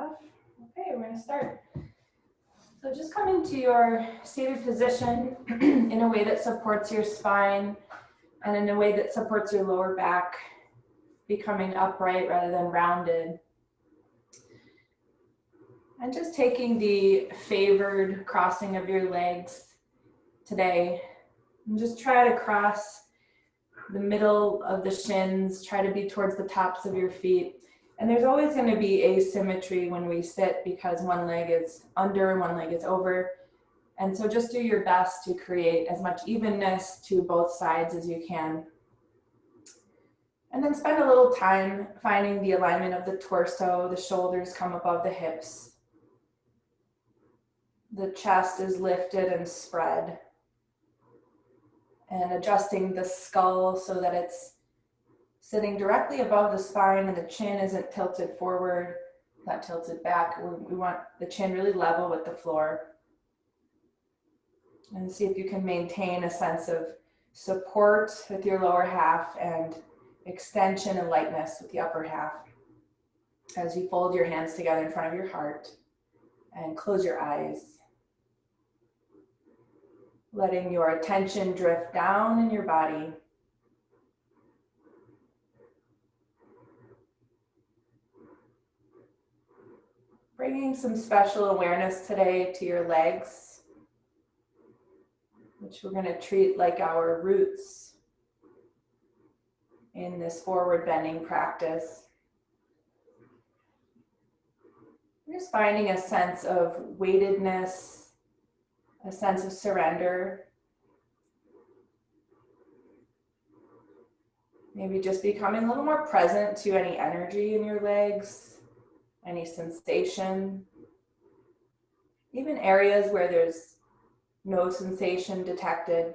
off. Okay, we're gonna start. So just come into your seated position in a way that supports your spine and in a way that supports your lower back, becoming upright rather than rounded. And just taking the favored crossing of your legs today. And just try to cross the middle of the shins, try to be towards the tops of your feet. And there's always going to be asymmetry when we sit because one leg is under and one leg is over. And so just do your best to create as much evenness to both sides as you can. And then spend a little time finding the alignment of the torso. The shoulders come above the hips. The chest is lifted and spread. And adjusting the skull so that it's sitting directly above the spine and the chin isn't tilted forward, not tilted back. We want the chin really level with the floor. And see if you can maintain a sense of support with your lower half and extension and lightness with the upper half as you fold your hands together in front of your heart and close your eyes. Letting your attention drift down in your body. Bringing some special awareness today to your legs, which we're going to treat like our roots in this forward bending practice. We're just finding a sense of weightedness, a sense of surrender. Maybe just becoming a little more present to any energy in your legs, any sensation, even areas where there's no sensation detected.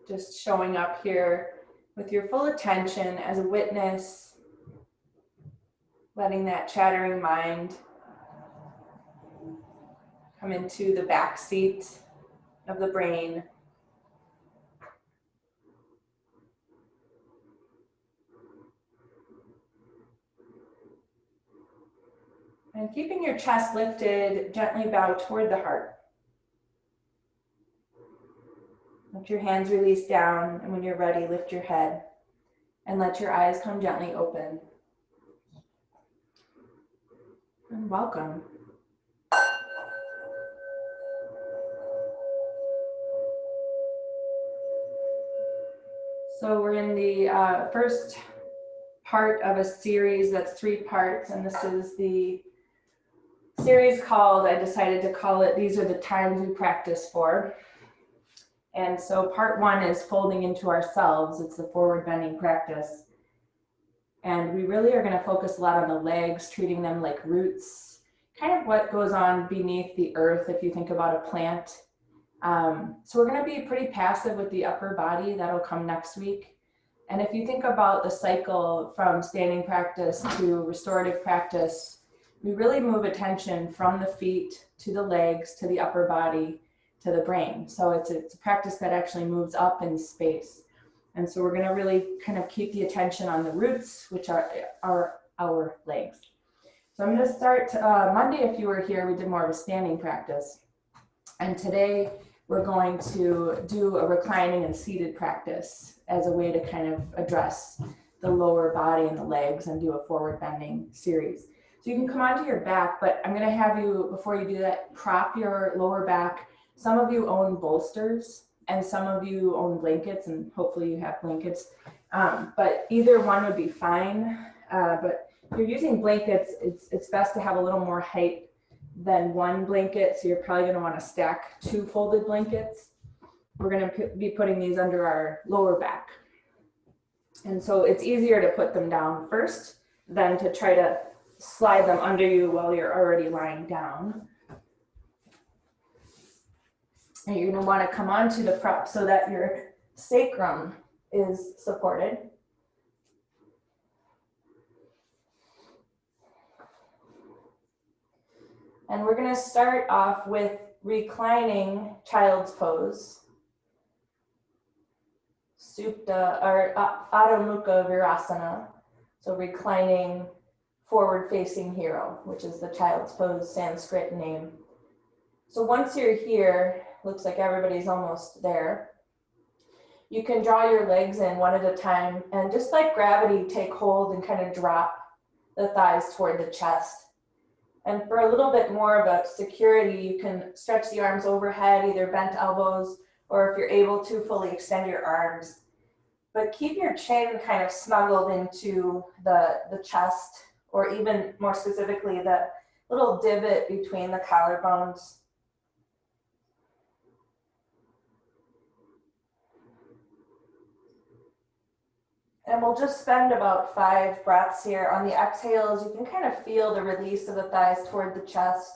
Just showing up here with your full attention as a witness, letting that chattering mind come into the back seat of the brain. And keeping your chest lifted, gently bow toward the heart. Let your hands release down, and when you're ready, lift your head and let your eyes come gently open. And welcome. So we're in the first part of a series that's 3 parts, and this is the series called, I decided to call it, These Are the Times We Practice For. And so part 1 is folding into ourselves. It's the forward bending practice. And we really are going to focus a lot on the legs, treating them like roots, kind of what goes on beneath the earth if you think about a plant. So we're going to be pretty passive with the upper body. That'll come next week. And if you think about the cycle from standing practice to restorative practice, we really move attention from the feet to the legs to the upper body to the brain. So it's a practice that actually moves up in space. And so we're going to really kind of keep the attention on the roots, which are our legs. So I'm going to start Monday. If you were here, we did more of a standing practice. And today we're going to do a reclining and seated practice as a way to kind of address the lower body and the legs and do a forward bending series. So you can come onto your back, but I'm going to have you, before you do that, prop your lower back. Some of you own bolsters and some of you own blankets, and hopefully you have blankets, but either one would be fine. But if you're using blankets, it's best to have a little more height than one blanket, so you're probably going to want to stack 2 folded blankets. We're going to be putting these under our lower back. And so it's easier to put them down first than to try to slide them under you while you're already lying down. And you're going to want to come onto the prop so that your sacrum is supported. And we're gonna start off with reclining child's pose, Supta or Adho Mukha Virasana. So reclining forward facing hero, which is the child's pose Sanskrit name. So once you're here, looks like everybody's almost there. You can draw your legs in one at a time and just like gravity, take hold and kind of drop the thighs toward the chest. And for a little bit more of a security, you can stretch the arms overhead, either bent elbows, or if you're able to, fully extend your arms. But keep your chin kind of snuggled into the chest, or even more specifically, the little divot between the collarbones. And we'll just spend about 5 breaths here. On the exhales, you can kind of feel the release of the thighs toward the chest.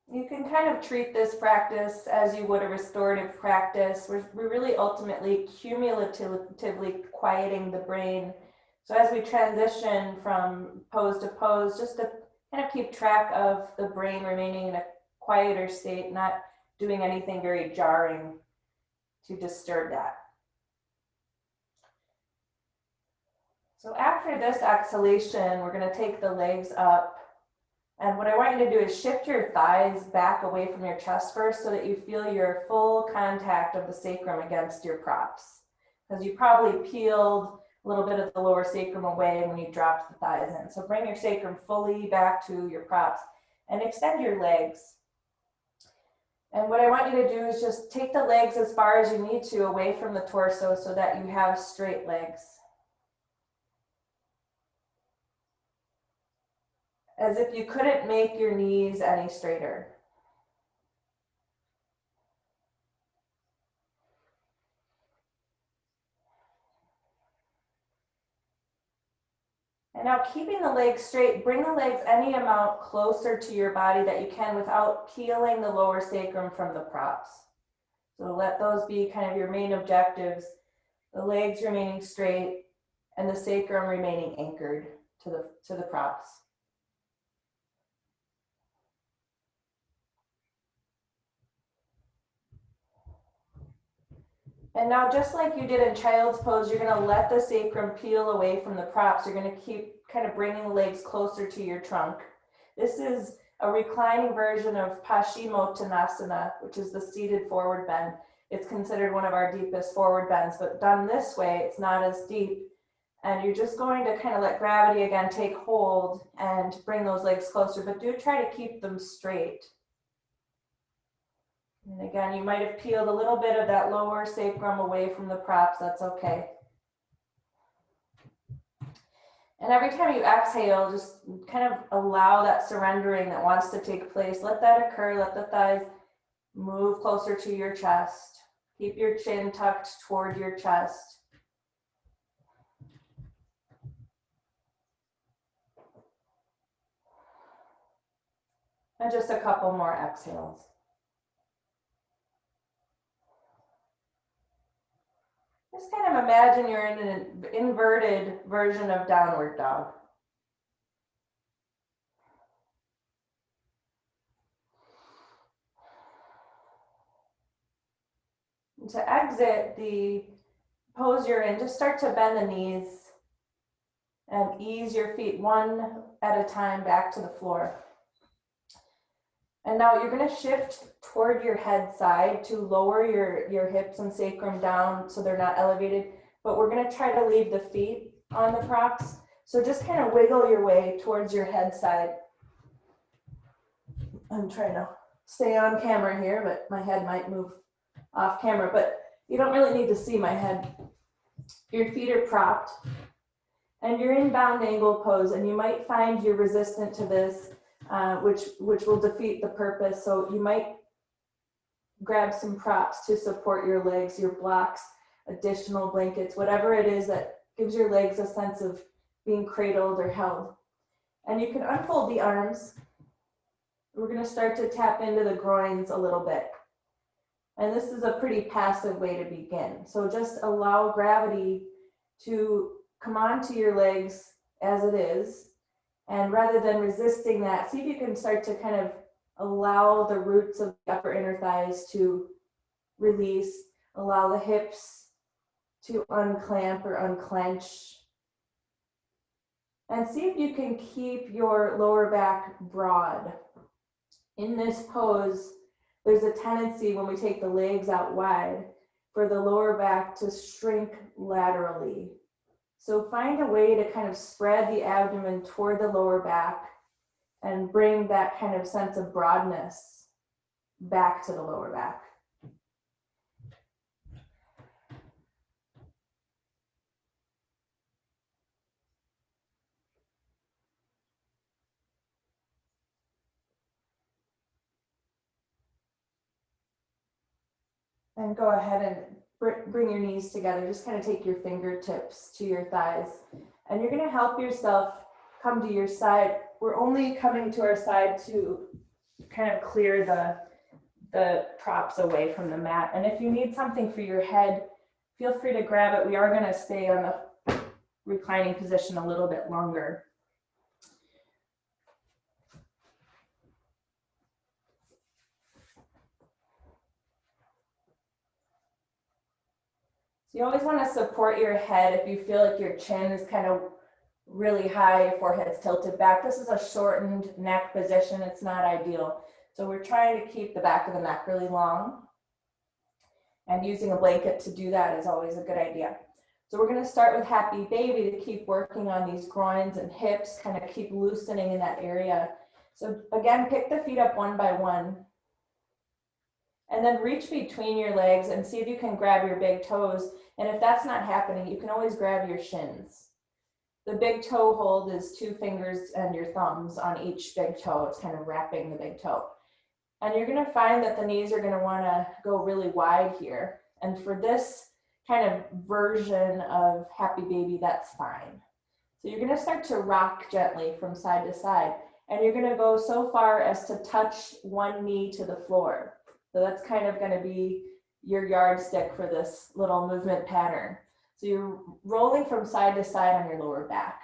You can kind of treat this practice as you would a restorative practice. We're really ultimately cumulatively quieting the brain. So as we transition from pose to pose, just to kind of keep track of the brain remaining in a quieter state, not doing anything very jarring to disturb that. So after this exhalation, we're going to take the legs up. And what I want you to do is shift your thighs back away from your chest first so that you feel your full contact of the sacrum against your props. Because you probably peeled a little bit of the lower sacrum away when you dropped the thighs in. So bring your sacrum fully back to your props and extend your legs. And what I want you to do is just take the legs as far as you need to away from the torso so that you have straight legs. As if you couldn't make your knees any straighter. And now keeping the legs straight, bring the legs any amount closer to your body that you can without peeling the lower sacrum from the props. So let those be kind of your main objectives. The legs remaining straight and the sacrum remaining anchored to the props. And now, just like you did in child's pose, you're going to let the sacrum peel away from the props. You're going to keep kind of bringing the legs closer to your trunk. This is a reclining version of Paschimottanasana, which is the seated forward bend. It's considered one of our deepest forward bends, but done this way, it's not as deep. And you're just going to kind of let gravity again take hold and bring those legs closer, but do try to keep them straight. And again, you might have peeled a little bit of that lower sacrum away from the props. That's okay. And every time you exhale, just kind of allow that surrendering that wants to take place. Let that occur. Let the thighs move closer to your chest. Keep your chin tucked toward your chest. And just a couple more exhales. Just kind of imagine you're in an inverted version of downward dog. And to exit the pose you're in, just start to bend the knees and ease your feet one at a time back to the floor. And now you're going to shift toward your head side to lower your hips and sacrum down so they're not elevated, but we're going to try to leave the feet on the props. So just kind of wiggle your way towards your head side. I'm trying to stay on camera here, but my head might move off camera, but you don't really need to see my head. Your feet are propped and you're in bound angle pose, and you might find you're resistant to this, which will defeat the purpose. So you might grab some props to support your legs, your blocks, additional blankets, whatever it is that gives your legs a sense of being cradled or held. And you can unfold the arms. We're going to start to tap into the groins a little bit. And this is a pretty passive way to begin. So just allow gravity to come onto your legs as it is. And rather than resisting that, see if you can start to kind of allow the roots of the upper inner thighs to release, allow the hips to unclamp or unclench. And see if you can keep your lower back broad. In this pose, there's a tendency when we take the legs out wide for the lower back to shrink laterally. So find a way to kind of spread the abdomen toward the lower back and bring that kind of sense of broadness back to the lower back. And go ahead and bring your knees together. Just kind of take your fingertips to your thighs. And you're going to help yourself come to your side. We're only coming to our side to kind of clear the props away from the mat. And if you need something for your head, feel free to grab it. We are going to stay on the reclining position a little bit longer. You always want to support your head if you feel like your chin is kind of really high, your forehead's tilted back. This is a shortened neck position. It's not ideal. So we're trying to keep the back of the neck really long. And using a blanket to do that is always a good idea. So we're going to start with Happy Baby to keep working on these groins and hips, kind of keep loosening in that area. So again, pick the feet up one by one. And then reach between your legs and see if you can grab your big toes. And if that's not happening, you can always grab your shins. The big toe hold is 2 fingers and your thumbs on each big toe. It's kind of wrapping the big toe. And you're going to find that the knees are going to want to go really wide here. And for this kind of version of Happy Baby, that's fine. So you're going to start to rock gently from side to side. And you're going to go so far as to touch one knee to the floor. So that's kind of going to be your yardstick for this little movement pattern. So you're rolling from side to side on your lower back.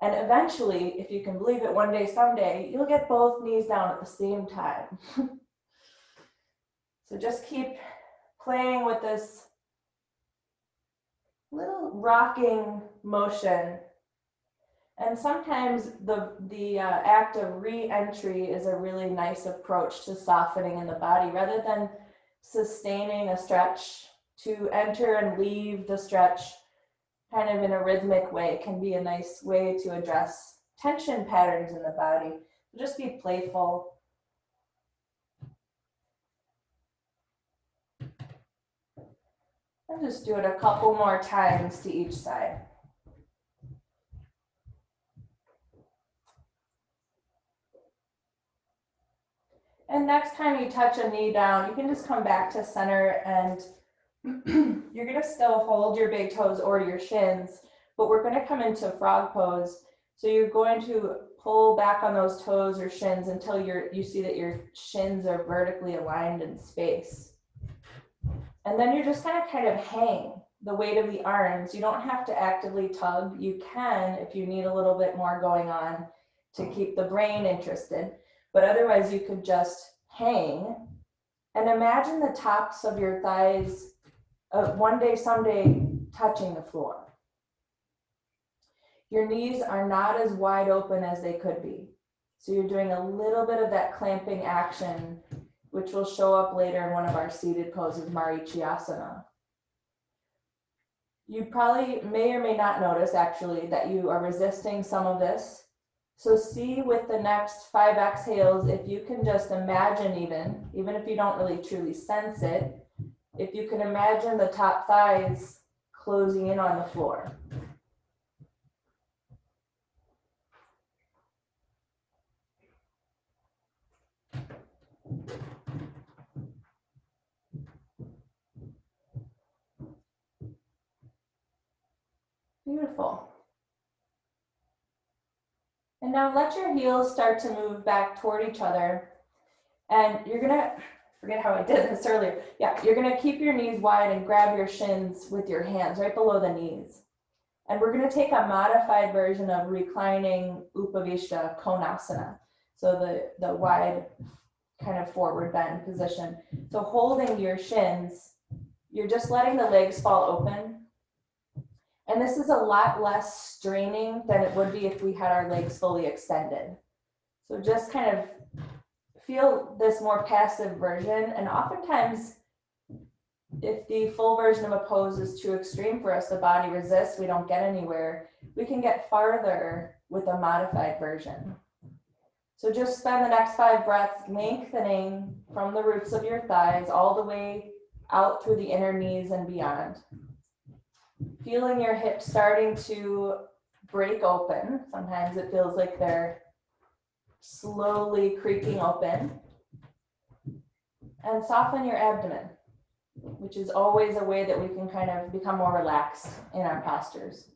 And eventually, if you can believe it, one day, someday, you'll get both knees down at the same time. So just keep playing with this little rocking motion. And sometimes the act of re-entry is a really nice approach to softening in the body. Rather than sustaining a stretch, to enter and leave the stretch kind of in a rhythmic way can be a nice way to address tension patterns in the body. Just be playful. And just do it a couple more times to each side. And next time you touch a knee down, you can just come back to center and you're going to still hold your big toes or your shins, but we're going to come into frog pose. So you're going to pull back on those toes or shins until you see that your shins are vertically aligned in space. And then you're just going to kind of hang the weight of the arms. You don't have to actively tug. You can if you need a little bit more going on to keep the brain interested. But otherwise, you could just hang and imagine the tops of your thighs one day, someday touching the floor. Your knees are not as wide open as they could be. So you're doing a little bit of that clamping action, which will show up later in one of our seated poses, Marichyasana. You probably may or may not notice actually that you are resisting some of this. So see with the next 5 exhales, if you can just imagine even if you don't really truly sense it, if you can imagine the top thighs closing in on the floor. Beautiful. And now let your heels start to move back toward each other. And you're gonna, forget how I did this earlier. Yeah, you're gonna keep your knees wide and grab your shins with your hands right below the knees. And we're gonna take a modified version of reclining Upavishta Konasana. So the wide kind of forward bend position. So holding your shins, you're just letting the legs fall open. And this is a lot less straining than it would be if we had our legs fully extended. So just kind of feel this more passive version. And oftentimes, if the full version of a pose is too extreme for us, the body resists, we don't get anywhere, we can get farther with a modified version. So just spend the next 5 breaths lengthening from the roots of your thighs all the way out through the inner knees and beyond. Feeling your hips starting to break open. Sometimes it feels like they're slowly creaking open. And soften your abdomen, which is always a way that we can kind of become more relaxed in our postures.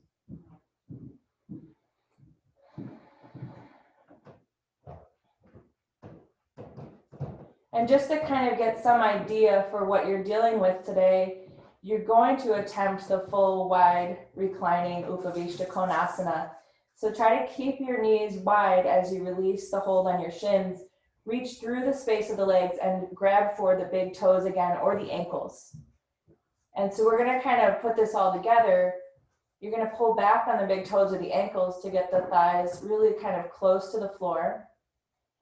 And just to kind of get some idea for what you're dealing with today, you're going to attempt the full wide reclining Upavishta Konasana. So try to keep your knees wide as you release the hold on your shins. Reach through the space of the legs and grab for the big toes again or the ankles. And so we're going to kind of put this all together. You're going to pull back on the big toes or the ankles to get the thighs really kind of close to the floor.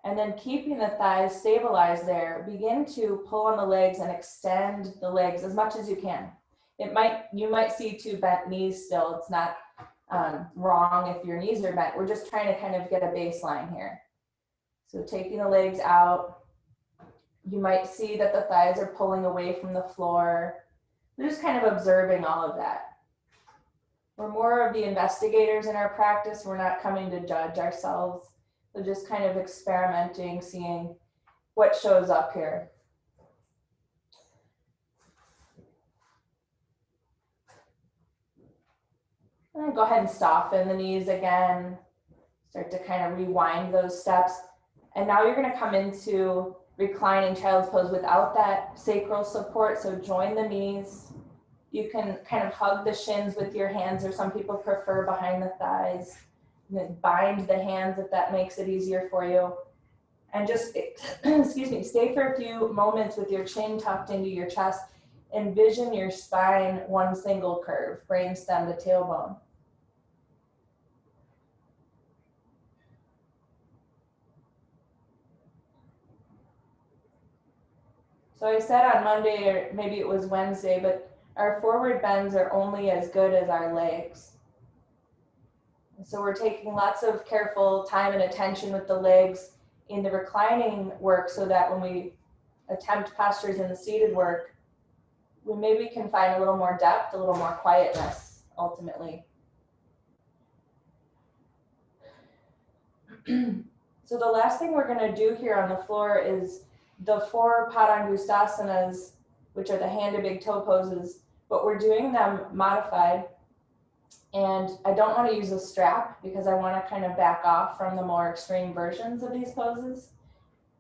And then keeping the thighs stabilized there, begin to pull on the legs and extend the legs as much as you can. You might see 2 bent knees still. It's not wrong if your knees are bent. We're just trying to kind of get a baseline here. So taking the legs out, you might see that the thighs are pulling away from the floor. We're just kind of observing all of that. We're more of the investigators in our practice. We're not coming to judge ourselves. So just kind of experimenting, seeing what shows up here. And then go ahead and soften the knees again. Start to kind of rewind those steps. And now you're going to come into reclining child's pose without that sacral support. So join the knees. You can kind of hug the shins with your hands, or some people prefer behind the thighs. And then bind the hands if that makes it easier for you. And just, excuse me, stay for a few moments with your chin tucked into your chest. Envision your spine one single curve, brainstem to tailbone. So I said on Monday, or maybe it was Wednesday, but our forward bends are only as good as our legs. So we're taking lots of careful time and attention with the legs in the reclining work, so that when we attempt postures in the seated work, we maybe can find a little more depth, a little more quietness, ultimately. So the last thing we're going to do here on the floor is the 4 Padangustasanas, which are the hand to big toe poses, but we're doing them modified. And I don't want to use a strap because I want to kind of back off from the more extreme versions of these poses.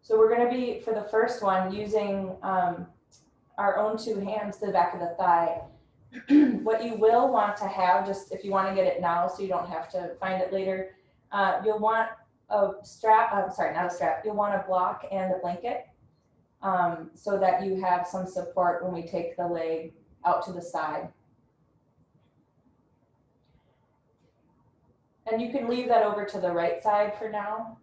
So we're going to be, for the first one, using our own 2 hands to the back of the thigh. What you will want to have, just if you want to get it now so you don't have to find it later, you'll want a strap, not a strap, you'll want a block and a blanket so that you have some support when we take the leg out to the side. And you can leave that over to the right side for now.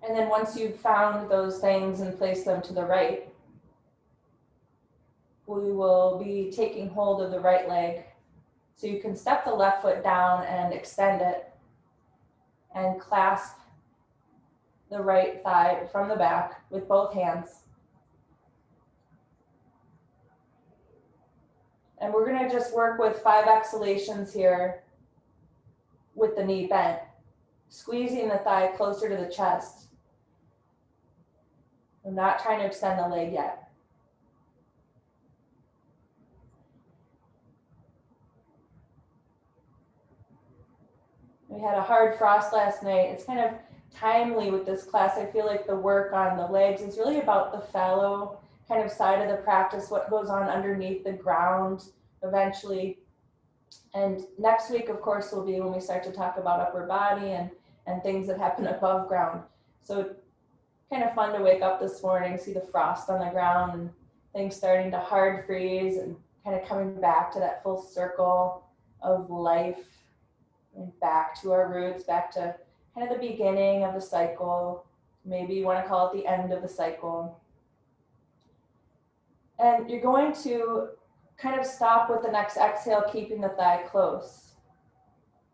And then once you've found those things and placed them to the right, we will be taking hold of the right leg. So you can step the left foot down and extend it and clasp the right thigh from the back with both hands. And we're going to just work with 5 exhalations here with the knee bent, squeezing the thigh closer to the chest. I'm not trying to extend the leg yet. We had a hard frost last night. It's kind of timely with this class. I feel like the work on the legs is really about the fallow kind of side of the practice, what goes on underneath the ground eventually. And next week, of course, will be when we start to talk about upper body and things that happen above ground. So kind of fun to wake up this morning, see the frost on the ground and things starting to hard freeze and kind of coming back to that full circle of life and back to our roots, back to kind of the beginning of the cycle. Maybe you want to call it the end of the cycle. And you're going to kind of stop with the next exhale, keeping the thigh close.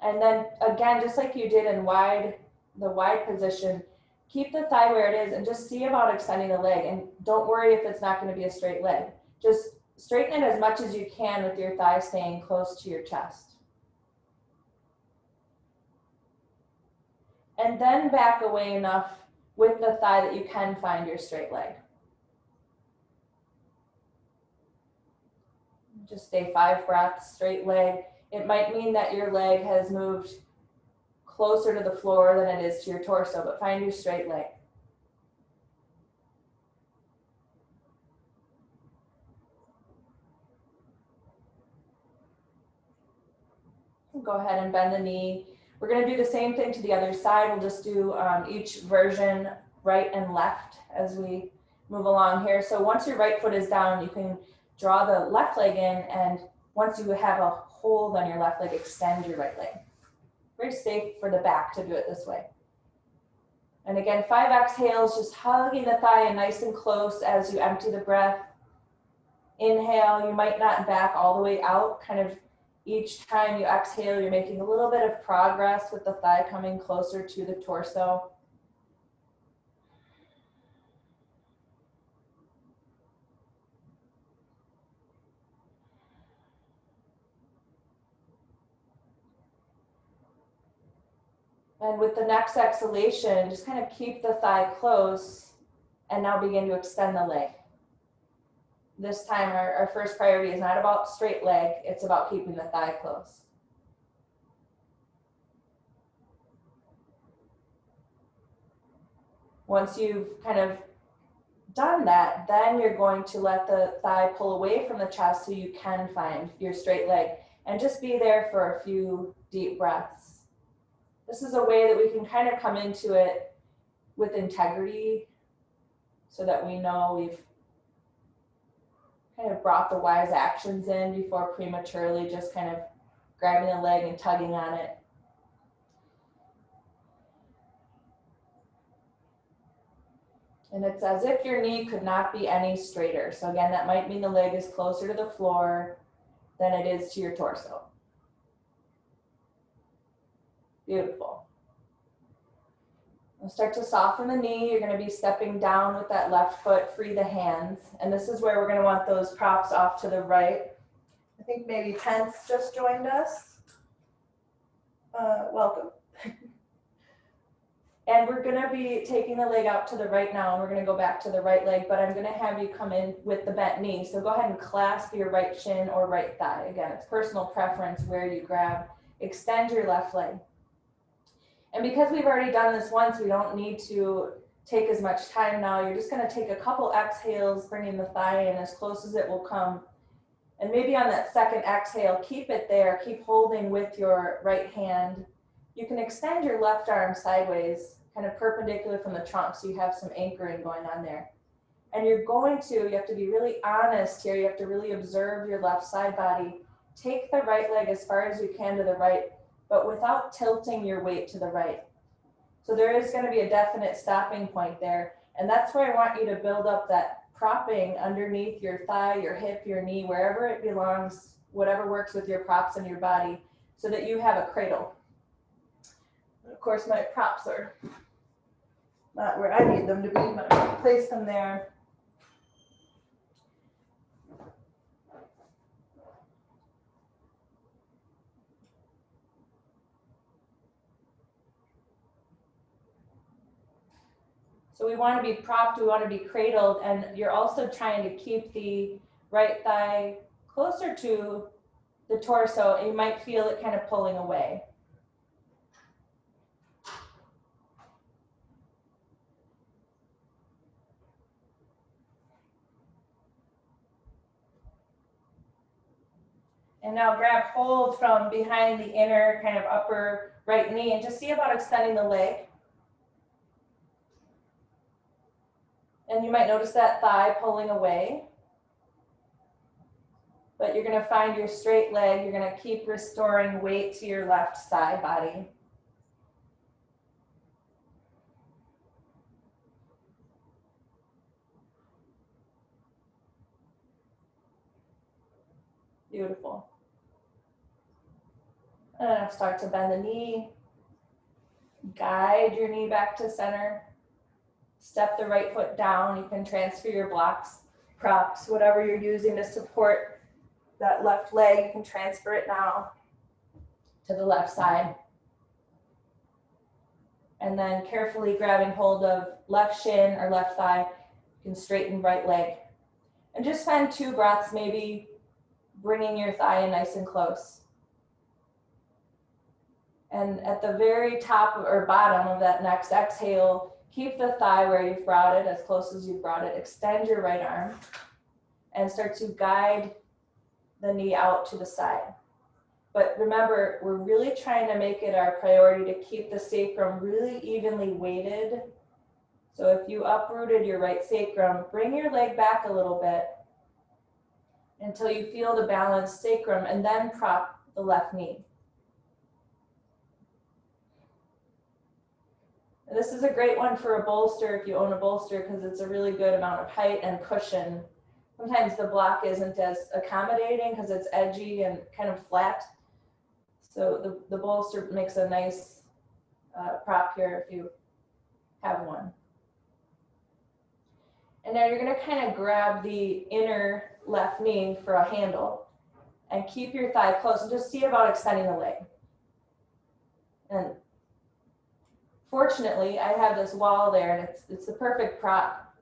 And then again, just like you did in the wide position, keep the thigh where it is and just see about extending the leg. And don't worry if it's not going to be a straight leg. Just straighten it as much as you can with your thigh staying close to your chest. And then back away enough with the thigh that you can find your straight leg. Just stay 5 breaths, straight leg. It might mean that your leg has moved closer to the floor than it is to your torso, but find your straight leg. Go ahead and bend the knee. We're going to do the same thing to the other side. We'll just do each version right and left as we move along here. So once your right foot is down, you can draw the left leg in, and once you have a hold on your left leg, extend your right leg. Very safe for the back to do it this way. And again, 5 exhales, just hugging the thigh in nice and close as you empty the breath. Inhale, you might not back all the way out. Kind of each time you exhale, you're making a little bit of progress with the thigh coming closer to the torso. And with the next exhalation, just kind of keep the thigh close and now begin to extend the leg. This time, our first priority is not about straight leg, it's about keeping the thigh close. Once you've kind of done that, then you're going to let the thigh pull away from the chest so you can find your straight leg, and just be there for a few deep breaths. This is a way that we can kind of come into it with integrity so that we know we've kind of brought the wise actions in before prematurely just kind of grabbing the leg and tugging on it. And it's as if your knee could not be any straighter. So again, that might mean the leg is closer to the floor than it is to your torso. Beautiful. We'll start to soften the knee. You're going to be stepping down with that left foot, free the hands. And this is where we're going to want those props off to the right. I think maybe Pence just joined us. Welcome. And we're going to be taking the leg out to the right now, and we're going to go back to the right leg, but I'm going to have you come in with the bent knee. So go ahead and clasp your right shin or right thigh. Again, it's personal preference where you grab. Extend your left leg. And because we've already done this once, we don't need to take as much time now. You're just going to take a couple exhales, bringing the thigh in as close as it will come. And maybe on that second exhale, keep it there. Keep holding with your right hand. You can extend your left arm sideways, kind of perpendicular from the trunk, so you have some anchoring going on there. And you have to be really honest here. You have to really observe your left side body. Take the right leg as far as you can to the right, but without tilting your weight to the right. So there is going to be a definite stopping point there. And that's where I want you to build up that propping underneath your thigh, your hip, your knee, wherever it belongs, whatever works with your props in your body, so that you have a cradle. And of course, my props are not where I need them to be, but I'm going to place them there. So we want to be propped, we want to be cradled, and you're also trying to keep the right thigh closer to the torso, and you might feel it kind of pulling away. And now grab hold from behind the inner kind of upper right knee and just see about extending the leg. And you might notice that thigh pulling away. But you're going to find your straight leg. You're going to keep restoring weight to your left side body. Beautiful. And now start to bend the knee. Guide your knee back to center. Step the right foot down. You can transfer your blocks, props, whatever you're using to support that left leg. You can transfer it now to the left side. And then carefully grabbing hold of left shin or left thigh, you can straighten right leg. And just spend 2 breaths, maybe bringing your thigh in nice and close. And at the very top or bottom of that next exhale, keep the thigh where you've brought it, as close as you've brought it. Extend your right arm and start to guide the knee out to the side. But remember, we're really trying to make it our priority to keep the sacrum really evenly weighted. So if you uprooted your right sacrum, bring your leg back a little bit until you feel the balanced sacrum, and then prop the left knee. And this is a great one for a bolster if you own a bolster, because it's a really good amount of height and cushion. Sometimes the block isn't as accommodating because it's edgy and kind of flat. So the bolster makes a nice prop here if you have one. And now you're going to kind of grab the inner left knee for a handle and keep your thigh close and just see about extending the leg. And fortunately, I have this wall there, and it's the perfect prop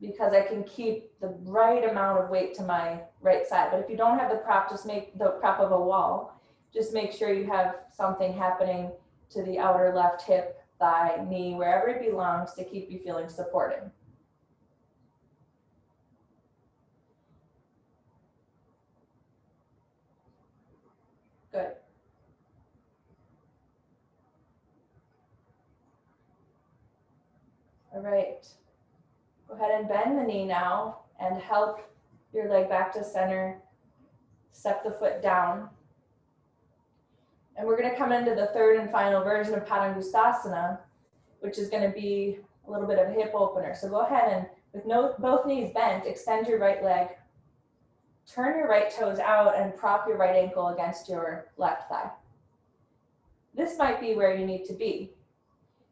because I can keep the right amount of weight to my right side. But if you don't have the prop, just make the prop of a wall. Just make sure you have something happening to the outer left hip, thigh, knee, wherever it belongs to keep you feeling supported. Good. All right. Go ahead and bend the knee now and help your leg back to center. Step the foot down. And we're going to come into the third and final version of Padangusthasana, which is going to be a little bit of a hip opener. So go ahead and with both knees bent, extend your right leg. Turn your right toes out and prop your right ankle against your left thigh. This might be where you need to be.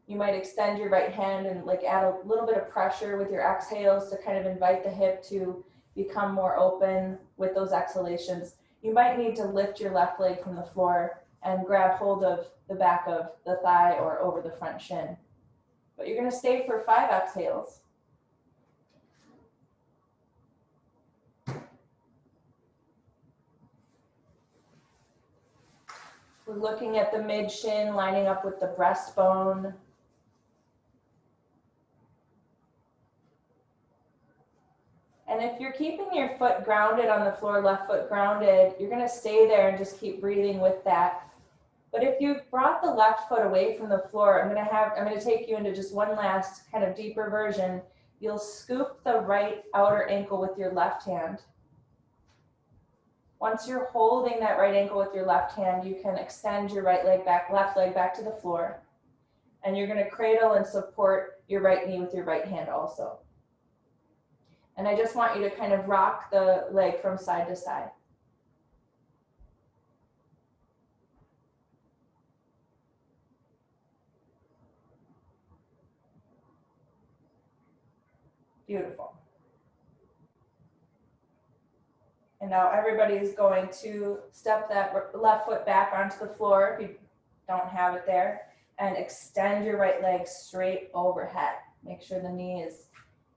You might extend your right hand and add a little bit of pressure with your exhales to kind of invite the hip to become more open with those exhalations. You might need to lift your left leg from the floor and grab hold of the back of the thigh or over the front shin. But you're going to stay for 5 exhales. We're looking at the mid shin lining up with the breastbone. And if you're keeping your foot grounded on the floor, left foot grounded, you're going to stay there and just keep breathing with that. But if you've brought the left foot away from the floor, I'm going to take you into just one last kind of deeper version. You'll scoop the right outer ankle with your left hand. Once you're holding that right ankle with your left hand, you can extend your right leg back, left leg back to the floor. And you're going to cradle and support your right knee with your right hand also. And I just want you to kind of rock the leg from side to side. Beautiful. And now everybody's going to step that left foot back onto the floor if you don't have it there, and extend your right leg straight overhead. Make sure the knee is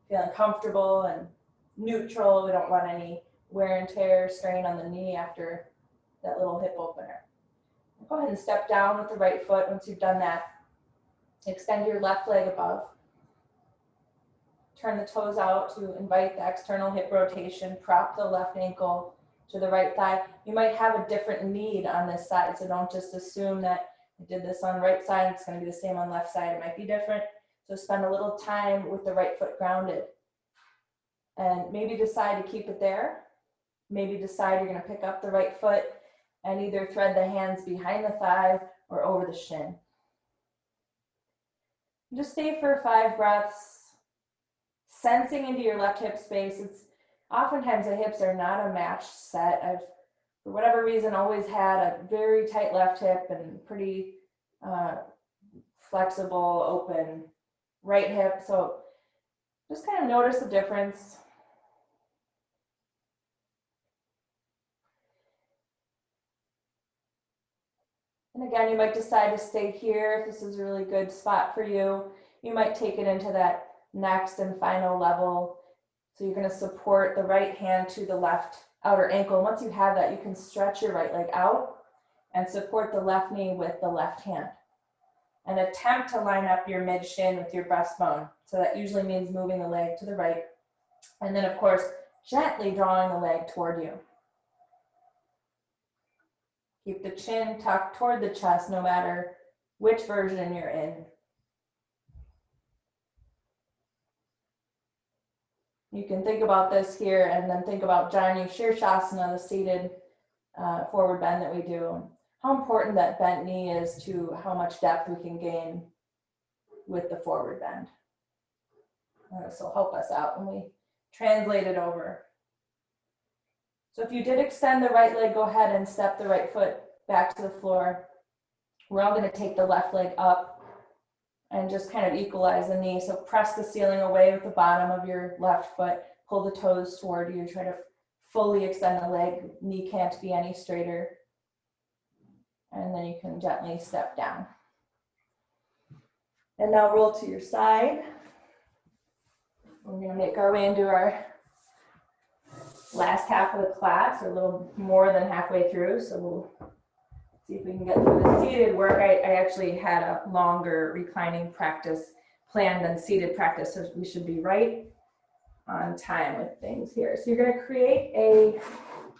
feeling comfortable and neutral. We don't want any wear and tear, strain on the knee after that little hip opener. Go ahead and step down with the right foot. Once you've done that, extend your left leg above. Turn the toes out to invite the external hip rotation. Prop the left ankle to the right thigh. You might have a different need on this side, so don't just assume that I did this on right side, it's going to be the same on left side. It might be different. So spend a little time with the right foot grounded. And maybe decide to keep it there. Maybe decide you're going to pick up the right foot and either thread the hands behind the thigh or over the shin. Just stay for 5 breaths, sensing into your left hip space. It's oftentimes the hips are not a matched set. I've, for whatever reason, always had a very tight left hip and pretty flexible, open right hip. So just kind of notice the difference. And again, you might decide to stay here if this is a really good spot for you. You might take it into that next and final level. So you're going to support the right hand to the left outer ankle. And once you have that, you can stretch your right leg out and support the left knee with the left hand. And attempt to line up your mid shin with your breastbone. So that usually means moving the leg to the right. And then of course, gently drawing the leg toward you. Keep the chin tucked toward the chest no matter which version you're in. You can think about this here and then think about Janu Shirshasana, the seated forward bend that we do. How important that bent knee is to how much depth we can gain with the forward bend. This will help us out when we translate it over. So if you did extend the right leg, go ahead and step the right foot back to the floor. We're all going to take the left leg up and just kind of equalize the knee. So press the ceiling away with the bottom of your left foot, pull the toes toward you, try to fully extend the leg. Knee can't be any straighter. And then you can gently step down. And now roll to your side. We're going to make our way into our last half of the class, or a little more than halfway through. So we'll see if we can get through the seated work. I actually had a longer reclining practice planned than seated practice, so we should be right on time with things here. So you're going to create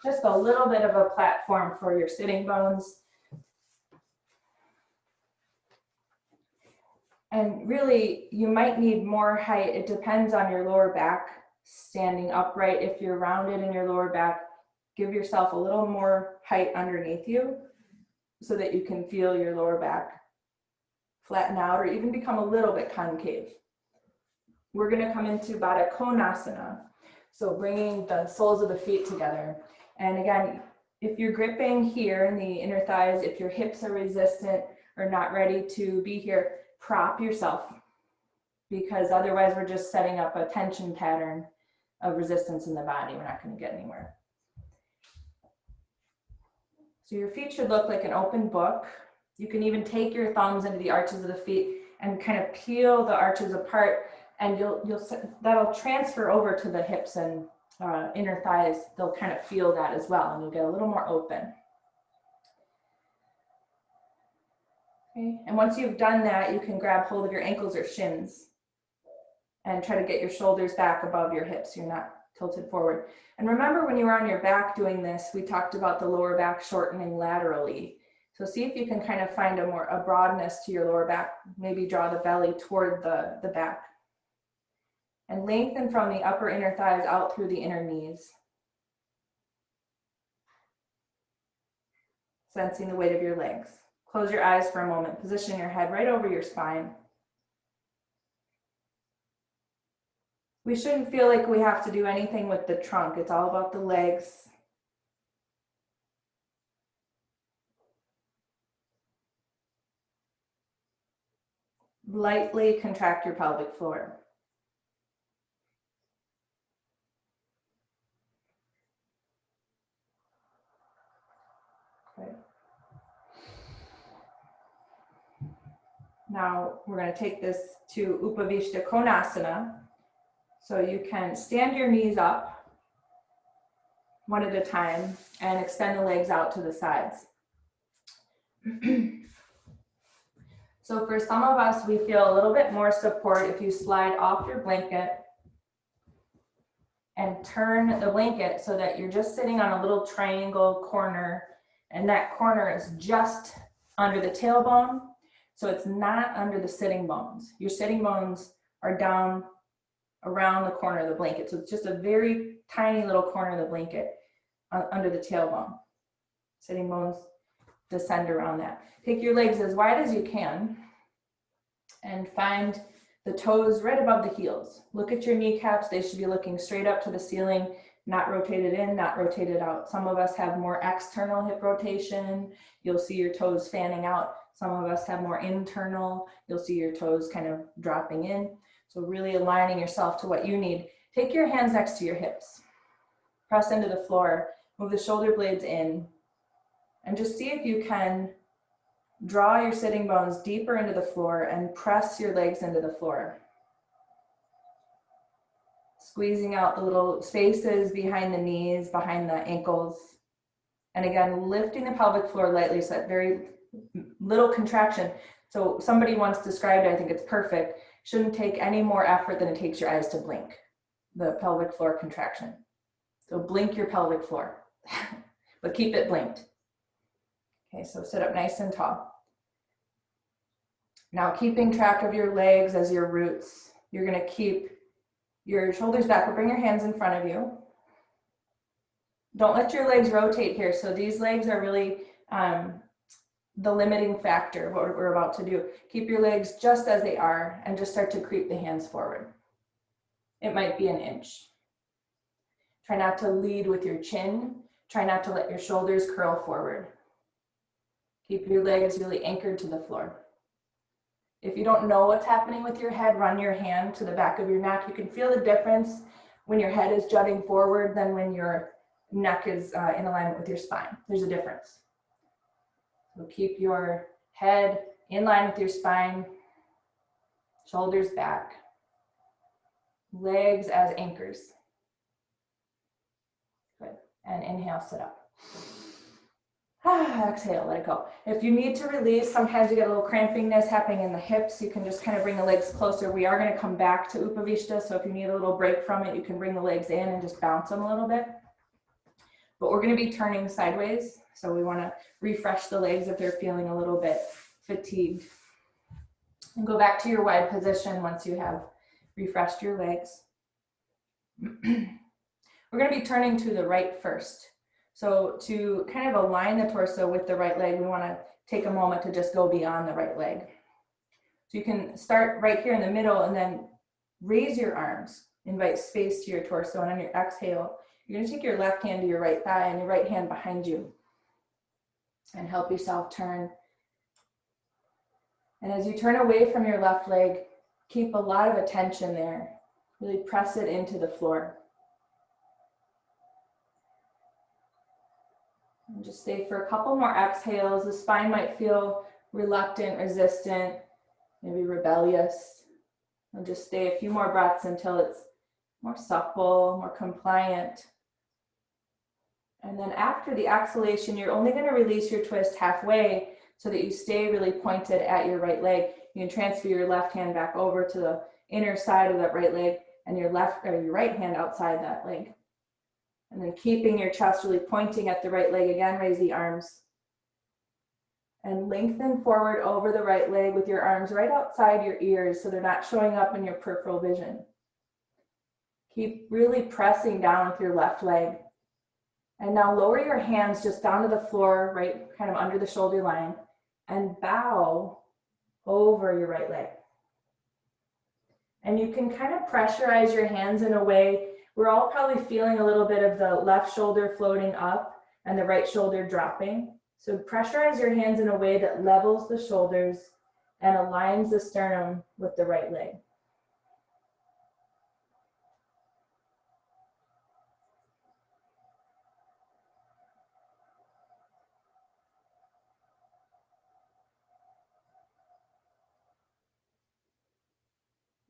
just a little bit of a platform for your sitting bones. And really, you might need more height. It depends on your lower back standing upright. If you're rounded in your lower back, give yourself a little more height underneath you so that you can feel your lower back flatten out or even become a little bit concave. We're going to come into Baddha Konasana. So bringing the soles of the feet together. And again, if you're gripping here in the inner thighs, if your hips are resistant or not ready to be here, prop yourself, because otherwise we're just setting up a tension pattern of resistance in the body. We're not going to get anywhere. So your feet should look like an open book. You can even take your thumbs into the arches of the feet and kind of peel the arches apart, and that'll transfer over to the hips and inner thighs. They'll kind of feel that as well, and you'll get a little more open. Okay. And once you've done that, you can grab hold of your ankles or shins and try to get your shoulders back above your hips. You're not tilted forward. And remember, when you were on your back doing this, we talked about the lower back shortening laterally. So see if you can kind of find a broadness to your lower back. Maybe draw the belly toward the back. And lengthen from the upper inner thighs out through the inner knees. Sensing the weight of your legs. Close your eyes for a moment. Position your head right over your spine. We shouldn't feel like we have to do anything with the trunk. It's all about the legs. Lightly contract your pelvic floor. Okay. Now we're going to take this to Upavishta Konasana. So you can stand your knees up one at a time and extend the legs out to the sides. So for some of us, we feel a little bit more support if you slide off your blanket and turn the blanket so that you're just sitting on a little triangle corner, and that corner is just under the tailbone. So it's not under the sitting bones. Your sitting bones are down around the corner of the blanket. So it's just a very tiny little corner of the blanket under the tailbone. Sitting bones descend around that. Take your legs as wide as you can and find the toes right above the heels. Look at your kneecaps. They should be looking straight up to the ceiling, not rotated in, not rotated out. Some of us have more external hip rotation. You'll see your toes fanning out. Some of us have more internal. You'll see your toes kind of dropping in. So really aligning yourself to what you need. Take your hands next to your hips. Press into the floor. Move the shoulder blades in. And just see if you can draw your sitting bones deeper into the floor and press your legs into the floor. Squeezing out the little spaces behind the knees, behind the ankles. And again, lifting the pelvic floor lightly, so that very little contraction. So somebody once described it, I think it's perfect, shouldn't take any more effort than it takes your eyes to blink, the pelvic floor contraction. So blink your pelvic floor, but keep it blinked. Okay, so sit up nice and tall. Now keeping track of your legs as your roots, you're gonna keep your shoulders back, but bring your hands in front of you. Don't let your legs rotate here. So these legs are really the limiting factor, what we're about to do. Keep your legs just as they are and just start to creep the hands forward. It might be an inch. Try not to lead with your chin. Try not to let your shoulders curl forward. Keep your legs really anchored to the floor. If you don't know what's happening with your head, run your hand to the back of your neck. You can feel the difference when your head is jutting forward than when your neck is in alignment with your spine. There's a difference. So keep your head in line with your spine, shoulders back, legs as anchors. Good. And inhale, sit up. Exhale, let it go. If you need to release, sometimes you get a little crampingness happening in the hips. You can just kind of bring the legs closer. We are going to come back to Upavishta, so if you need a little break from it, you can bring the legs in and just bounce them a little bit. But we're going to be turning sideways, so we want to refresh the legs if they're feeling a little bit fatigued. And go back to your wide position once you have refreshed your legs. We're going to be turning to the right first. So to kind of align the torso with the right leg, we want to take a moment to just go beyond the right leg. So you can start right here in the middle and then raise your arms, invite space to your torso, and on your exhale, you're going to take your left hand to your right thigh and your right hand behind you and help yourself turn. And as you turn away from your left leg, keep a lot of attention there. Really press it into the floor. And just stay for a couple more exhales. The spine might feel reluctant, resistant, maybe rebellious. And just stay a few more breaths until it's more supple, more compliant. And then after the exhalation, you're only going to release your twist halfway so that you stay really pointed at your right leg. You can transfer your left hand back over to the inner side of that right leg and your right hand outside that leg. And then keeping your chest really pointing at the right leg, again, raise the arms. And lengthen forward over the right leg with your arms right outside your ears so they're not showing up in your peripheral vision. Keep really pressing down with your left leg. And now lower your hands just down to the floor, right, kind of under the shoulder line, and bow over your right leg. And you can kind of pressurize your hands in a way. We're all probably feeling a little bit of the left shoulder floating up and the right shoulder dropping. So pressurize your hands in a way that levels the shoulders and aligns the sternum with the right leg.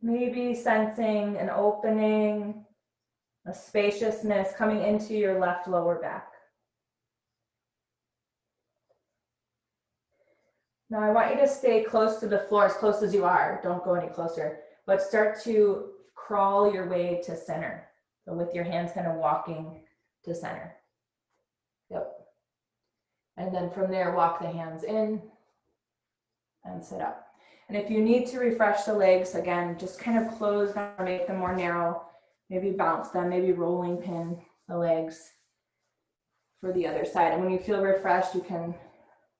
Maybe sensing an opening, a spaciousness coming into your left lower back. Now I want you to stay close to the floor, as close as you are. Don't go any closer, but start to crawl your way to center. So with your hands kind of walking to center. Yep. And then from there, walk the hands in and sit up. And if you need to refresh the legs, again, just kind of close them, make them more narrow, maybe bounce them, maybe rolling pin the legs for the other side. And when you feel refreshed, you can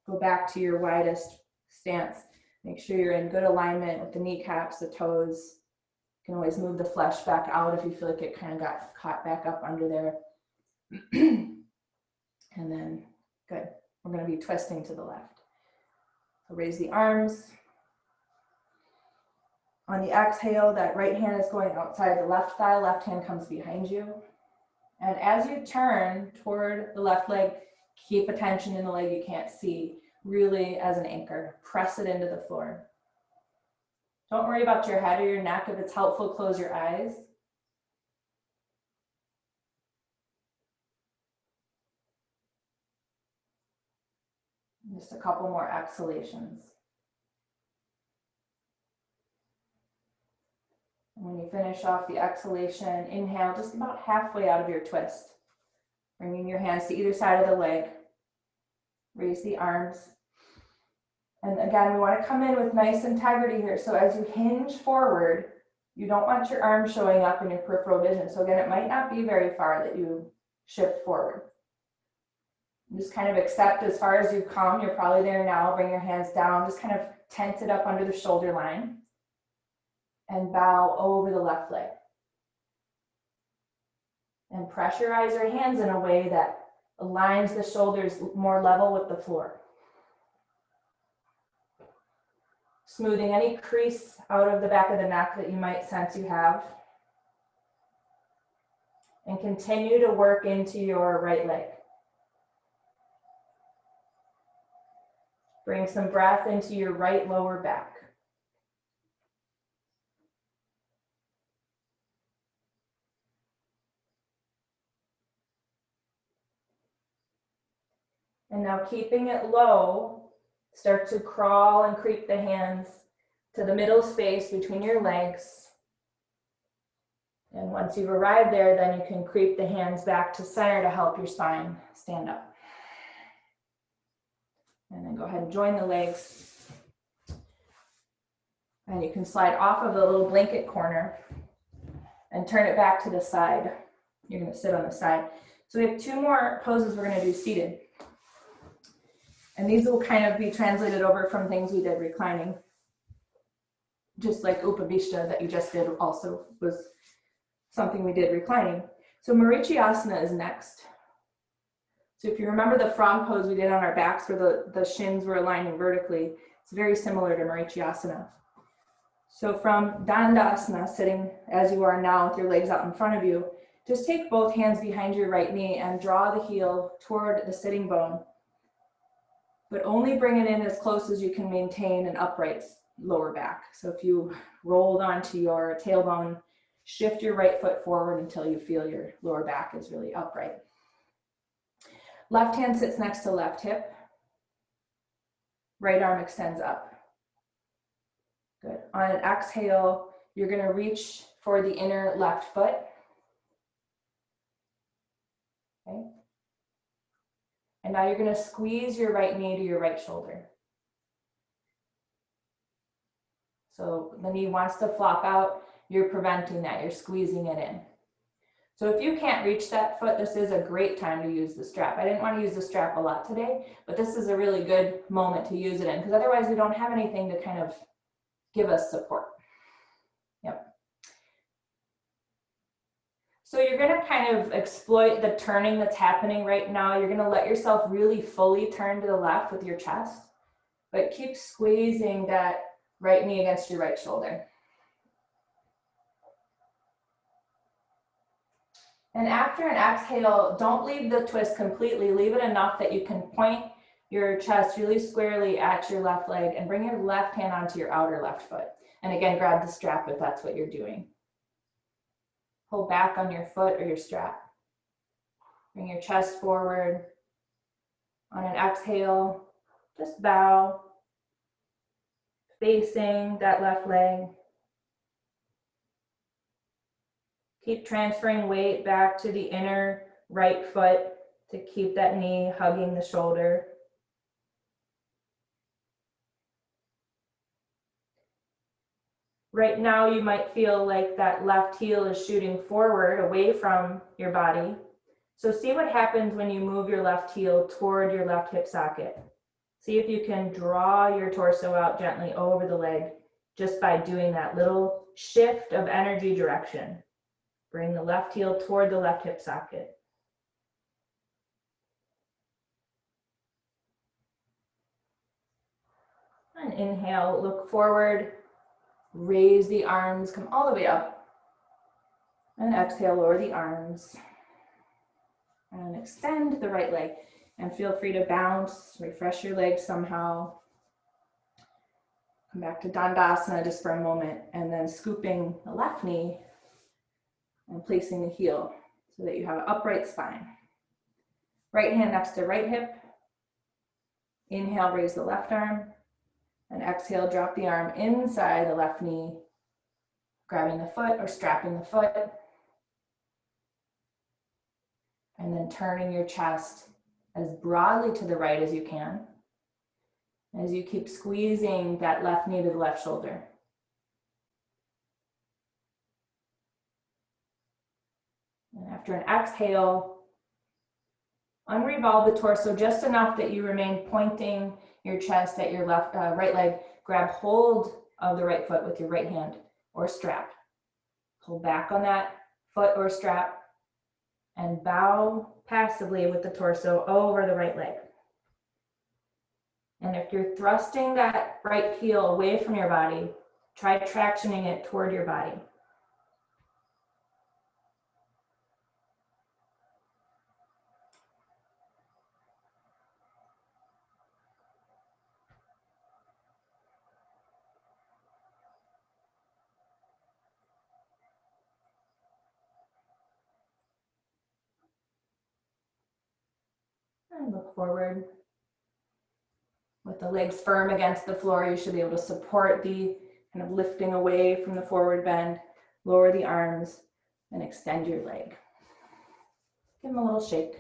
go back to your widest stance. Make sure you're in good alignment with the kneecaps, the toes. You can always move the flesh back out if you feel like it kind of got caught back up under there. And then, good. We're going to be twisting to the left. So raise the arms. On the exhale, that right hand is going outside the left thigh, left hand comes behind you. And as you turn toward the left leg, keep attention in the leg you can't see, really as an anchor. Press it into the floor. Don't worry about your head or your neck. If it's helpful, close your eyes. Just a couple more exhalations. And when you finish off the exhalation, inhale just about halfway out of your twist. Bringing your hands to either side of the leg. Raise the arms. And again, we want to come in with nice integrity here. So as you hinge forward, you don't want your arms showing up in your peripheral vision. So again, it might not be very far that you shift forward. Just kind of accept as far as you come. You're probably there now. Bring your hands down. Just kind of tense it up under the shoulder line. And bow over the left leg. And pressurize your hands in a way that aligns the shoulders more level with the floor. Smoothing any crease out of the back of the neck that you might sense you have. And continue to work into your right leg. Bring some breath into your right lower back. And now keeping it low, start to crawl and creep the hands to the middle space between your legs. And once you've arrived there, then you can creep the hands back to center to help your spine stand up. And then go ahead and join the legs. And you can slide off of the little blanket corner and turn it back to the side. You're going to sit on the side. So we have two more poses we're going to do seated. And these will kind of be translated over from things we did reclining. Just like Upavishta that you just did also was something we did reclining. So Marichiasana is next. So if you remember the frog pose we did on our backs where the shins were aligning vertically, it's very similar to Marichiasana. So from Dandasana, sitting as you are now with your legs out in front of you, just take both hands behind your right knee and draw the heel toward the sitting bone. But only bring it in as close as you can maintain an upright lower back. So if you rolled onto your tailbone, shift your right foot forward until you feel your lower back is really upright. Left hand sits next to left hip. Right arm extends up. Good. On an exhale, you're going to reach for the inner left foot. Okay. And now you're going to squeeze your right knee to your right shoulder. So the knee wants to flop out. You're preventing that. You're squeezing it in. So if you can't reach that foot, this is a great time to use the strap. I didn't want to use the strap a lot today, but this is a really good moment to use it in because otherwise we don't have anything to kind of give us support. Yep. So you're going to kind of exploit the turning that's happening right now. You're going to let yourself really fully turn to the left with your chest, but keep squeezing that right knee against your right shoulder. And after an exhale, don't leave the twist completely. Leave it enough that you can point your chest really squarely at your left leg and bring your left hand onto your outer left foot. And again, grab the strap if that's what you're doing. Pull back on your foot or your strap. Bring your chest forward. On an exhale, just bow, facing that left leg. Keep transferring weight back to the inner right foot to keep that knee hugging the shoulder. Right now, you might feel like that left heel is shooting forward away from your body. So see what happens when you move your left heel toward your left hip socket. See if you can draw your torso out gently over the leg just by doing that little shift of energy direction. Bring the left heel toward the left hip socket. And inhale, look forward, raise the arms, come all the way up. And exhale, lower the arms. And extend the right leg. And feel free to bounce, refresh your legs somehow. Come back to Dandasana just for a moment, and then scooping the left knee and placing the heel so that you have an upright spine. Right hand next to right hip. Inhale, raise the left arm. And exhale, drop the arm inside the left knee, grabbing the foot or strapping the foot. And then turning your chest as broadly to the right as you can, as you keep squeezing that left knee to the left shoulder. And after an exhale, unrevolve the torso just enough that you remain pointing your chest at your right leg. Grab hold of the right foot with your right hand or strap. Pull back on that foot or strap and bow passively with the torso over the right leg. And if you're thrusting that right heel away from your body, try tractioning it toward your body. And look forward. With the legs firm against the floor, you should be able to support the kind of lifting away from the forward bend. Lower the arms and extend your leg. Give them a little shake.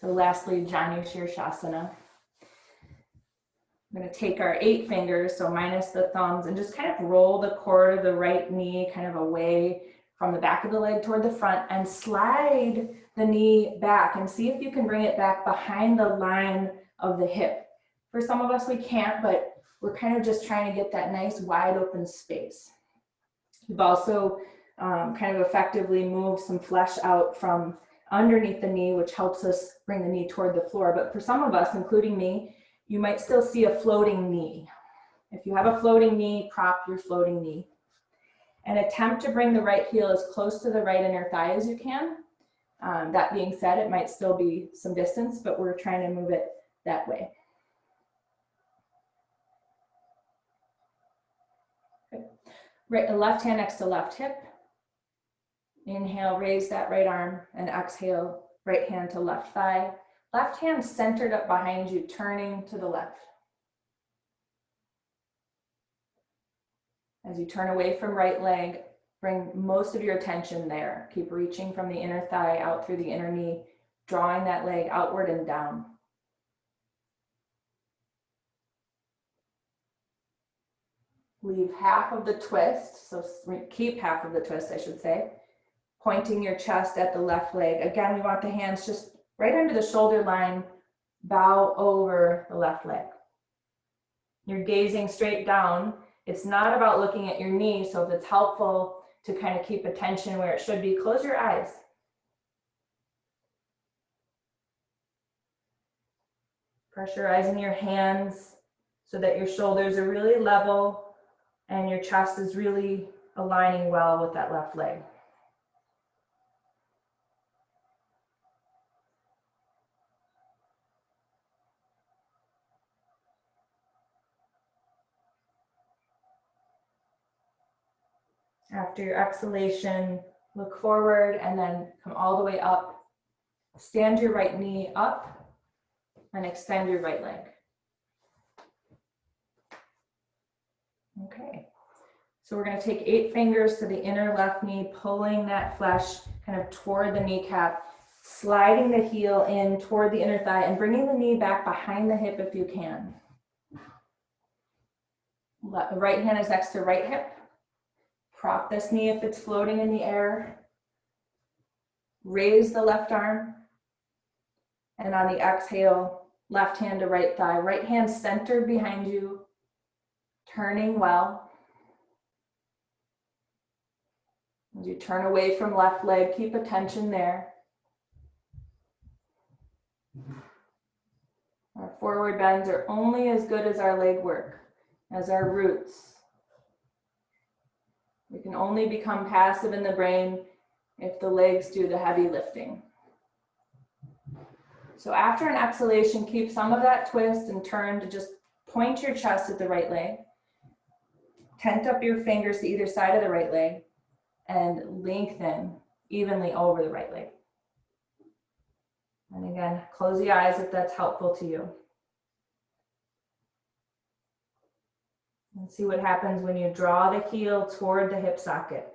So lastly, Janu Shirshasana. I'm going to take our 8 fingers, so minus the thumbs, and just kind of roll the cord of the right knee kind of away from the back of the leg toward the front and slide the knee back and see if you can bring it back behind the line of the hip. For some of us, we can't, but we're kind of just trying to get that nice wide open space. You've also kind of effectively moved some flesh out from underneath the knee, which helps us bring the knee toward the floor. But for some of us, including me, you might still see a floating knee. If you have a floating knee, prop your floating knee. And attempt to bring the right heel as close to the right inner thigh as you can. That being said, it might still be some distance, but we're trying to move it that way. Okay. Right, left hand next to left hip. Inhale, raise that right arm, and exhale, right hand to left thigh. Left hand centered up behind you, turning to the left. As you turn away from right leg, bring most of your attention there. Keep reaching from the inner thigh out through the inner knee, drawing that leg outward and down. Leave half of the twist, so keep half of the twist, I should say. Pointing your chest at the left leg. Again, we want the hands just right under the shoulder line, bow over the left leg. You're gazing straight down. It's not about looking at your knee, so if it's helpful to kind of keep attention where it should be, close your eyes. Pressurizing your hands so that your shoulders are really level and your chest is really aligning well with that left leg. After your exhalation, look forward and then come all the way up. Stand your right knee up and extend your right leg. Okay, So we're going to take 8 fingers to the inner left knee, pulling that flesh kind of toward the kneecap, sliding the heel in toward the inner thigh and bringing the knee back behind the hip if you can. The right hand is next to right hip. Prop this knee if it's floating in the air. Raise the left arm. And on the exhale, left hand to right thigh. Right hand centered behind you, turning well. As you turn away from left leg, keep attention there. Our forward bends are only as good as our leg work, as our roots. We can only become passive in the brain if the legs do the heavy lifting. So after an exhalation, keep some of that twist and turn to just point your chest at the right leg. Tent up your fingers to either side of the right leg and lengthen evenly over the right leg. And again, close the eyes if that's helpful to you. And see what happens when you draw the heel toward the hip socket.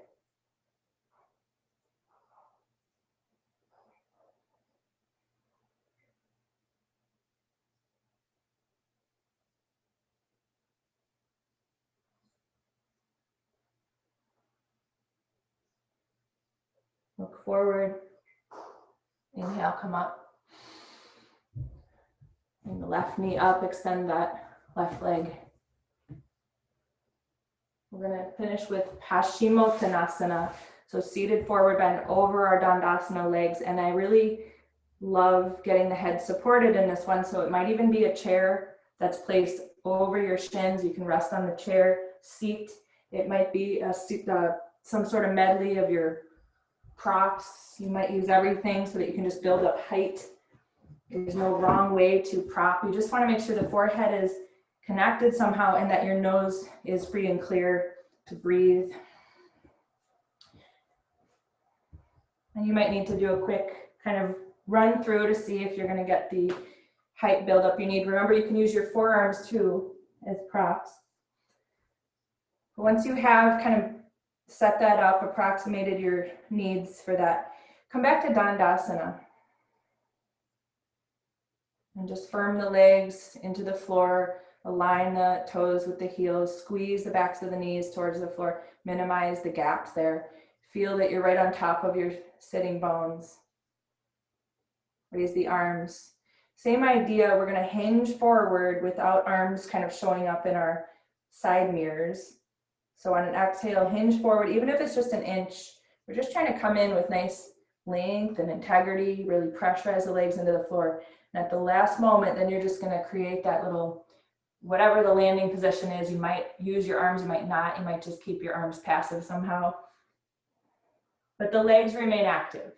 Look forward. Inhale, come up. Bring the left knee up, extend that left leg. We're going to finish with Paschimottanasana. So seated forward bend over our Dandasana legs. And I really love getting the head supported in this one. So it might even be a chair that's placed over your shins. You can rest on the chair seat. It might be some sort of medley of your props. You might use everything so that you can just build up height. There's no wrong way to prop. You just want to make sure the forehead is connected somehow and that your nose is free and clear to breathe. And you might need to do a quick kind of run through to see if you're going to get the height buildup you need. Remember, you can use your forearms too as props. Once you have kind of set that up, approximated your needs for that, come back to Dandasana. And just firm the legs into the floor, align the toes with the heels, squeeze the backs of the knees towards the floor, minimize the gaps there. Feel that you're right on top of your sitting bones. Raise the arms. Same idea, we're gonna hinge forward without arms kind of showing up in our side mirrors. So on an exhale, hinge forward, even if it's just an inch. We're just trying to come in with nice length and integrity, really pressurize the legs into the floor. And at the last moment, then you're just gonna create that little, whatever the landing position is, you might use your arms, you might not, you might just keep your arms passive somehow. But the legs remain active.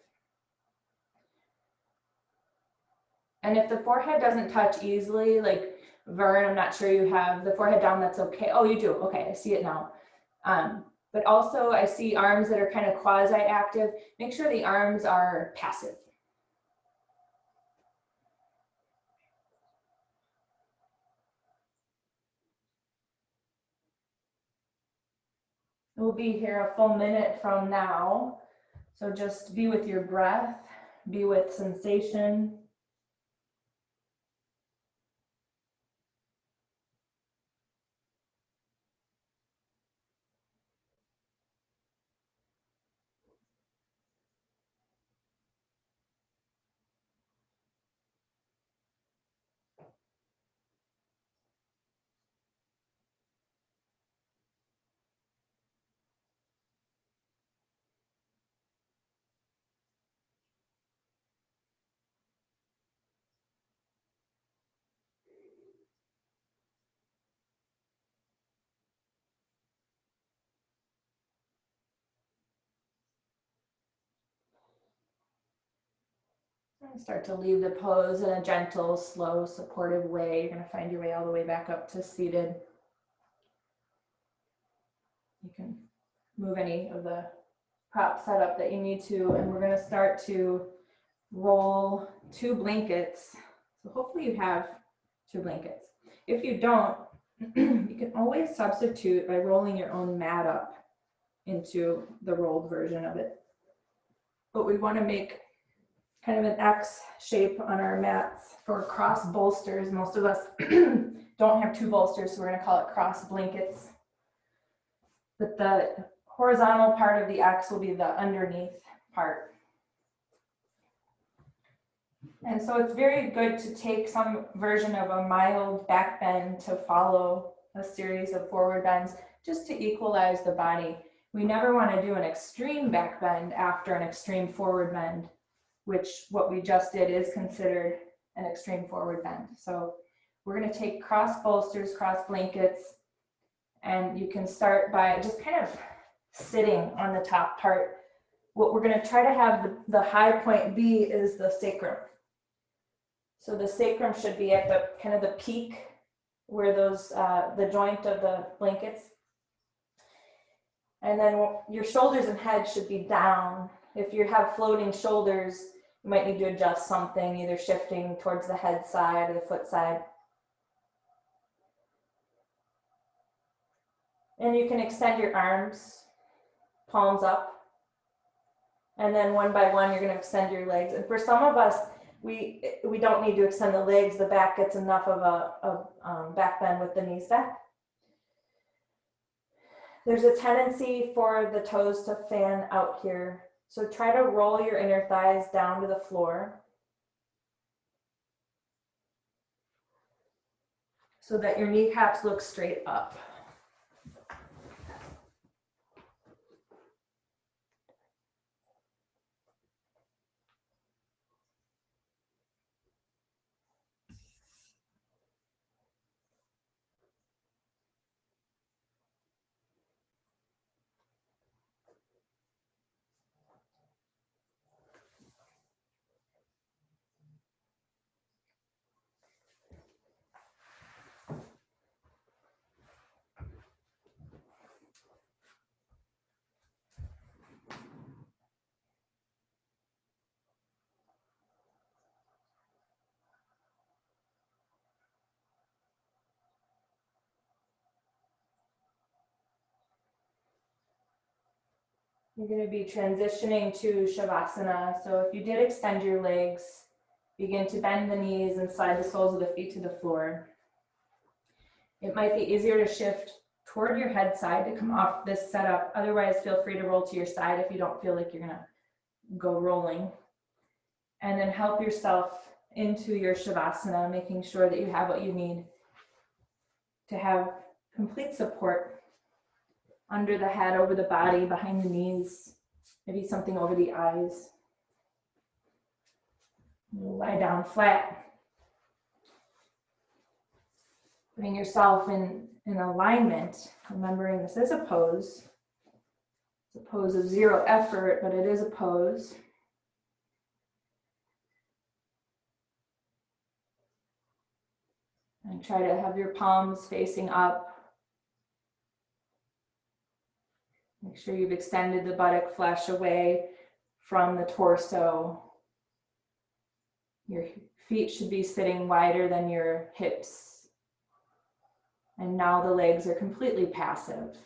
And if the forehead doesn't touch easily, like Vern, I'm not sure you have the forehead down, that's okay. Oh, you do, okay, I see it now. But also I see arms that are kind of quasi-active. Make sure the arms are passive. We'll be here a full minute from now. So just be with your breath, be with sensation. And start to leave the pose in a gentle, slow, supportive way. You're going to find your way all the way back up to seated. You can move any of the prop setup that you need to, and we're going to start to roll 2 blankets. So hopefully you have 2 blankets. If you don't, You can always substitute by rolling your own mat up into the rolled version of it. But we want to make kind of an X shape on our mats for cross bolsters. Most of us don't have two bolsters, so we're going to call it cross blankets. But the horizontal part of the X will be the underneath part. And so it's very good to take some version of a mild back bend to follow a series of forward bends just to equalize the body. We never want to do an extreme back bend after an extreme forward bend, which what we just did is considered an extreme forward bend. So we're going to take cross bolsters, cross blankets, and you can start by just kind of sitting on the top part. What we're going to try to have the high point be is the sacrum. So the sacrum should be at the kind of the peak where those, the joint of the blankets. And then your shoulders and head should be down. If you have floating shoulders, you might need to adjust something, either shifting towards the head side or the foot side. And you can extend your arms, palms up. And then one by one, you're going to extend your legs. And for some of us, we don't need to extend the legs. The back gets enough of a back bend with the knees back. There's a tendency for the toes to fan out here. So try to roll your inner thighs down to the floor so that your kneecaps look straight up. You're going to be transitioning to Shavasana. So if you did extend your legs, begin to bend the knees and slide the soles of the feet to the floor. It might be easier to shift toward your head side to come off this setup. Otherwise, feel free to roll to your side if you don't feel like you're going to go rolling. And then help yourself into your Shavasana, making sure that you have what you need to have complete support under the head, over the body, behind the knees, maybe something over the eyes. Lie down flat. Putting yourself in alignment, remembering this is a pose. It's a pose of zero effort, but it is a pose. And try to have your palms facing up. Make sure you've extended the buttock flesh away from the torso. Your feet should be sitting wider than your hips. And now the legs are completely passive.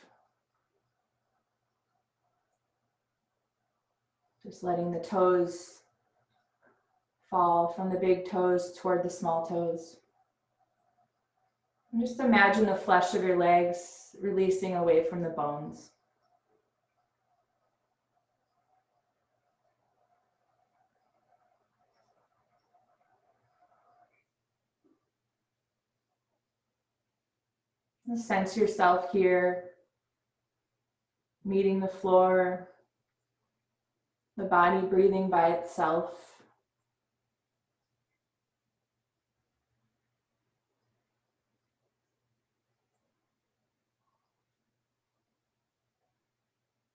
Just letting the toes fall from the big toes toward the small toes. And just imagine the flesh of your legs releasing away from the bones. And sense yourself here, meeting the floor, the body breathing by itself.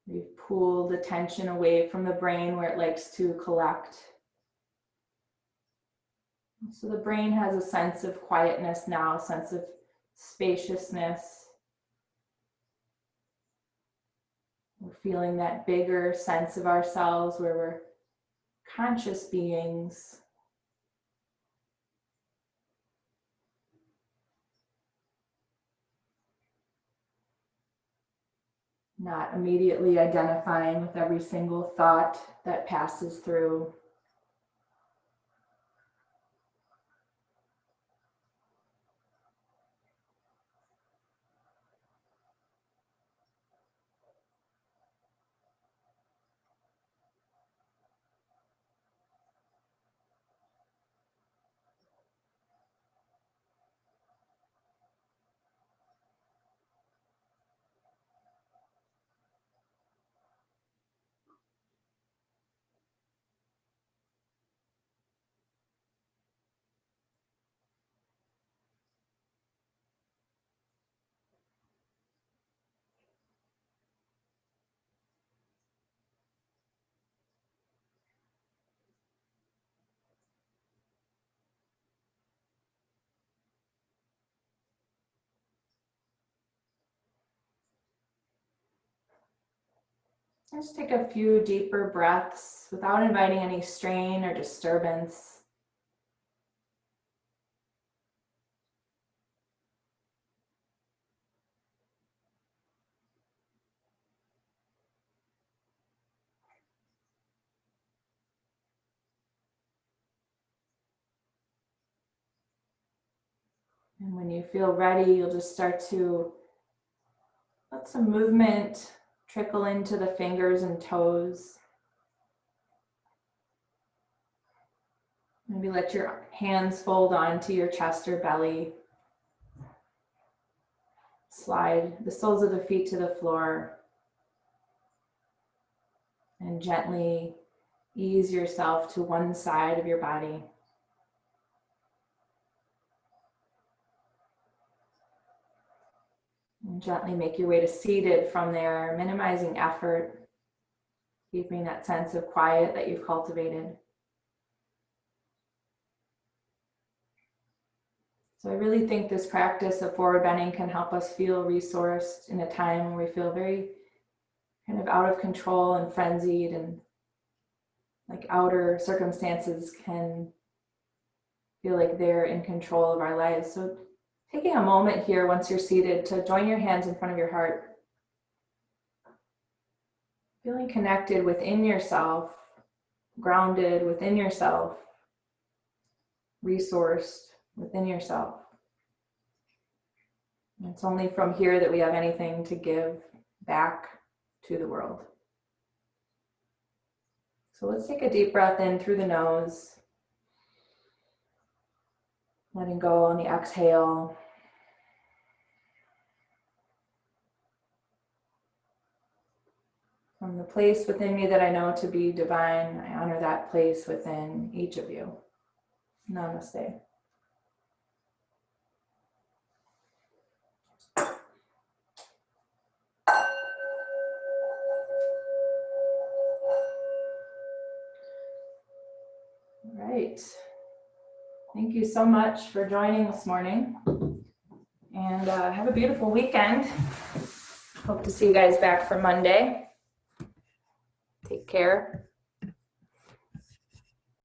We've pulled the tension away from the brain where it likes to collect. So the brain has a sense of quietness now, a sense of spaciousness. We're feeling that bigger sense of ourselves where we're conscious beings. not immediately identifying with every single thought that passes through. Just take a few deeper breaths without inviting any strain or disturbance. And when you feel ready, you'll just start to let some movement trickle into the fingers and toes. Maybe let your hands fold onto your chest or belly. Slide the soles of the feet to the floor. And gently ease yourself to one side of your body. And gently make your way to seated from there, minimizing effort, keeping that sense of quiet that you've cultivated. So I really think this practice of forward bending can help us feel resourced in a time where we feel very kind of out of control and frenzied, and like outer circumstances can feel like they're in control of our lives. So taking a moment here once you're seated to join your hands in front of your heart. Feeling connected within yourself, grounded within yourself, resourced within yourself. And it's only from here that we have anything to give back to the world. So let's take a deep breath in through the nose, letting go on the exhale. From the place within me that I know to be divine, I honor that place within each of you. Namaste. All right. Thank you so much for joining this morning. And have a beautiful weekend. Hope to see you guys back for Monday. Take care.